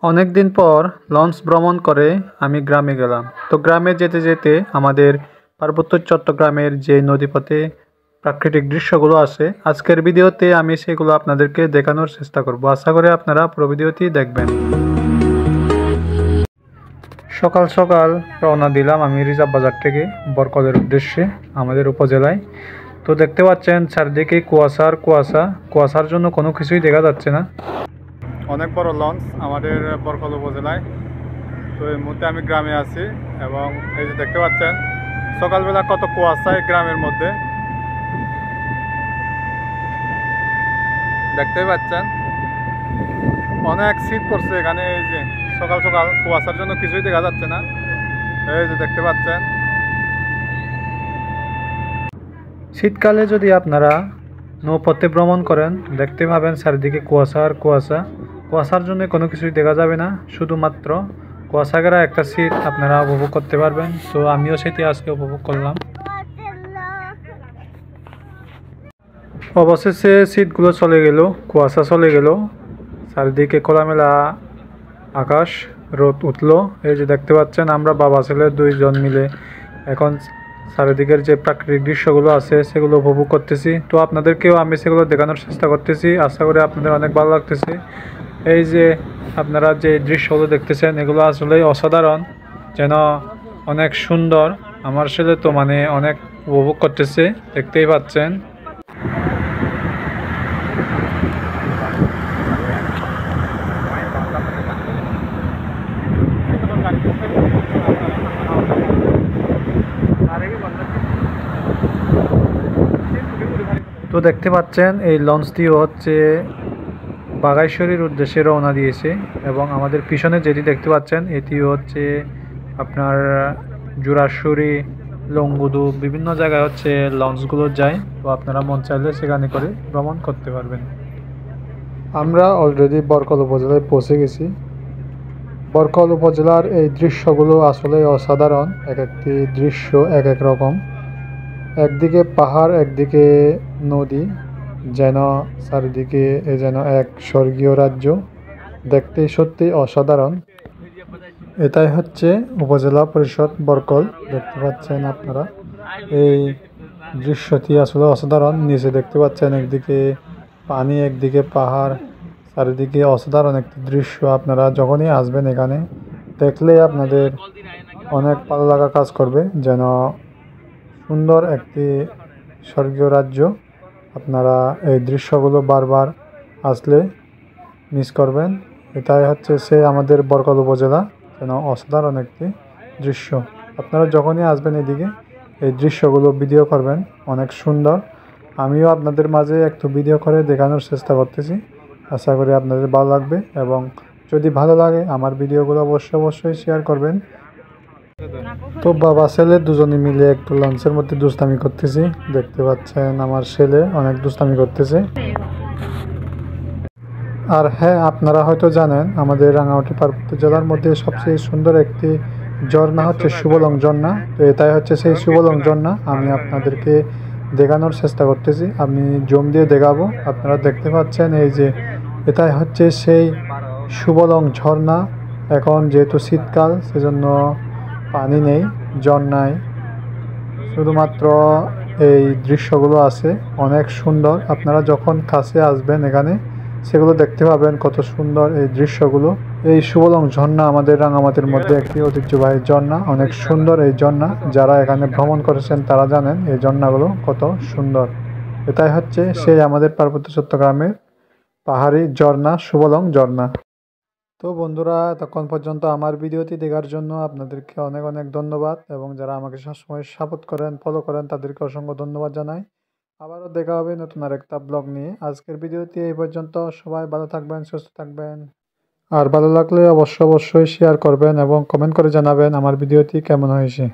অনেক দিন পর লঞ্চ ভ্রমণ করে আমি গ্রামে গেলাম। তো গ্রামে যেতে যেতে আমাদের পার্বত্য চট্টগ্রামের যে নদীপথে প্রাকৃতিক দৃশ্যগুলো আছে, আজকের ভিডিওতে আমি সেগুলো আপনাদেরকে দেখানোর চেষ্টা করব। আশা করি আপনারা পুরো ভিডিওটি দেখবেন। সকাল সকাল রওনা দিলাম আমি রিজার্ভ বাজার থেকে বরকলের উদ্দেশ্যে আমাদের উপজেলায়। তো দেখতে পাচ্ছেন চারদিকে কুয়াশার জন্য কোনো কিছুই দেখা যাচ্ছে না। অনেক বড় লঞ্চ আমাদের বরকল উপজেলায়। তো এই মুহূর্তে আমি গ্রামে আছি এবং এই যে দেখতে পাচ্ছেন সকালবেলা কত কুয়াশা এই গ্রামের মধ্যে দেখতেই পাচ্ছেন। অনেক শীত পড়ছে এখানে। এই যে সকাল সকাল কুয়াশার জন্য কিছুই দেখা যাচ্ছে না। এই যে দেখতে পাচ্ছেন, শীতকালে যদি আপনারা নৌপথে ভ্রমণ করেন দেখতে পাবেন চারিদিকে কুয়াশা আর কুয়াশার জন্য কোনো কিছুই দেখা যাবে না, শুধুমাত্র কুয়াশা ঘেরা একটা শীত আপনারা উপভোগ করতে পারবেন। তো আমিও সেটি আজকে উপভোগ করলাম। অবশেষে শীতগুলো চলে গেল, কুয়াশা চলে গেল, চারিদিকে খোলামেলা আকাশ, রোদ উঠলো। এই যে দেখতে পাচ্ছেন আমরা বাবা ছেলে দুইজন মিলে এখন চারিদিকের যে প্রাকৃতিক দৃশ্যগুলো আছে সেগুলো উপভোগ করতেছি। তো আপনাদেরকেও আমি সেগুলো দেখানোর চেষ্টা করতেছি। আশা করি আপনাদের অনেক ভালো লাগতেছে। এই যে আপনারা যে দৃশ্যগুলো দেখতেছেন এগুলো আসলে অসাধারণ, যেন অনেক সুন্দর। আমার ছেলে তো অনেক উপভোগ করতেছে, দেখতেই পাচ্ছেন। তো দেখতে পাচ্ছেন এই লঞ্চটি হচ্ছে বাঘাইছড়ির উদ্দেশ্যে রওনা দিয়েছে এবং আমাদের পিছনে যেটি দেখতে পাচ্ছেন এটি হচ্ছে আপনার জুরাশ্বরী, লংগুদু, বিভিন্ন জায়গায় হচ্ছে লঞ্চগুলো যায়। তো আপনারা মন চাইলে সেখানে করে ভ্রমণ করতে পারবেন। আমরা অলরেডি বরকল উপজেলায় পৌঁছে গেছি। বরকল উপজেলার এই দৃশ্যগুলো আসলে অসাধারণ। এক একটি দৃশ্য এক এক রকম, একদিকে পাহাড় একদিকে নদী, যেন চারিদিকে যেন এক স্বর্গীয় রাজ্য। দেখতে সত্যি অসাধারণ। এটাই হচ্ছে উপজেলা পরিষদ বরকল। দেখতে পাচ্ছেন আপনারা এই দৃশ্যটি আসলে অসাধারণ। নিচে দেখতে পাচ্ছেন একদিকে পানি একদিকে পাহাড়, চারিদিকে অসাধারণ একটি দৃশ্য। আপনারা যখনই আসবেন এখানে দেখলে আপনাদের অনেক ভালো লাগা কাজ করবে, যেন সুন্দর একটি স্বর্গীয় রাজ্য। আপনারা এই দৃশ্যগুলো বারবার আসলে মিস করবেন। এটাই হচ্ছে সে আমাদের বরকল উপজেলা, যেন অসাধারণ একটি দৃশ্য। আপনারা যখনই আসবেন এদিকে এই দৃশ্যগুলো ভিডিও করবেন, অনেক সুন্দর। আমিও আপনাদের মাঝে একটু ভিডিও করে দেখানোর চেষ্টা করতেছি। আশা করি আপনাদের ভালো লাগবে এবং যদি ভালো লাগে আমার ভিডিওগুলো অবশ্যই শেয়ার করবেন। তো বাবা ছেলে দুজনে মিলে একটু লঞ্চের মধ্যে দুষ্টামি করতেছি। দেখতে পাচ্ছেন আমার ছেলে অনেক দুষ্টামি করতেছে। আর হ্যাঁ, আপনারা হয়তো জানেন আমাদের রাঙামাটি পার্বত্য জেলার মধ্যে সবচেয়ে সুন্দর একটি ঝর্ণা হচ্ছে শুভলং ঝর্ণা। তো এটাই হচ্ছে সেই শুভলং ঝর্ণা। আমি আপনাদেরকে দেখানোর চেষ্টা করতেছি, আমি জুম দিয়ে দেখাবো। আপনারা দেখতে পাচ্ছেন এই যে এটাই হচ্ছে সেই শুভলং ঝর্ণা। এখন যেহেতু শীতকাল সেজন্য পানি নেই ঝর্ণায়, শুধুমাত্র এই দৃশ্যগুলো আছে, অনেক সুন্দর। আপনারা যখন কাছে আসবেন এখানে সেগুলো দেখতে পাবেন কত সুন্দর এই দৃশ্যগুলো। এই শুভলং ঝর্ণা আমাদের রাঙামাটির মধ্যে একটি ঐতিহ্যবাহী ঝর্ণা, অনেক সুন্দর এই ঝর্ণা। যারা এখানে ভ্রমণ করেছেন তারা জানেন এই ঝর্ণাগুলো কত সুন্দর। এটাই হচ্ছে সেই আমাদের পার্বত্য চট্টগ্রামের পাহাড়ি ঝর্ণা, শুভলং ঝর্ণা। তো বন্ধুরা, এতক্ষণ পর্যন্ত আমার ভিডিওটি দেখার জন্য আপনাদেরকে অনেক ধন্যবাদ এবং যারা আমাকে সবসময় সাপোর্ট করেন, ফলো করেন তাদেরকে অসংখ্য ধন্যবাদ জানাই। আবারও দেখা হবে নতুন আরেকটা ব্লগ নিয়ে। আজকের ভিডিওটি এই পর্যন্ত। সবাই ভালো থাকবেন, সুস্থ থাকবেন। আর ভালো লাগলে অবশ্যই শেয়ার করবেন এবং কমেন্ট করে জানাবেন আমার ভিডিওটি কেমন হয়েছে।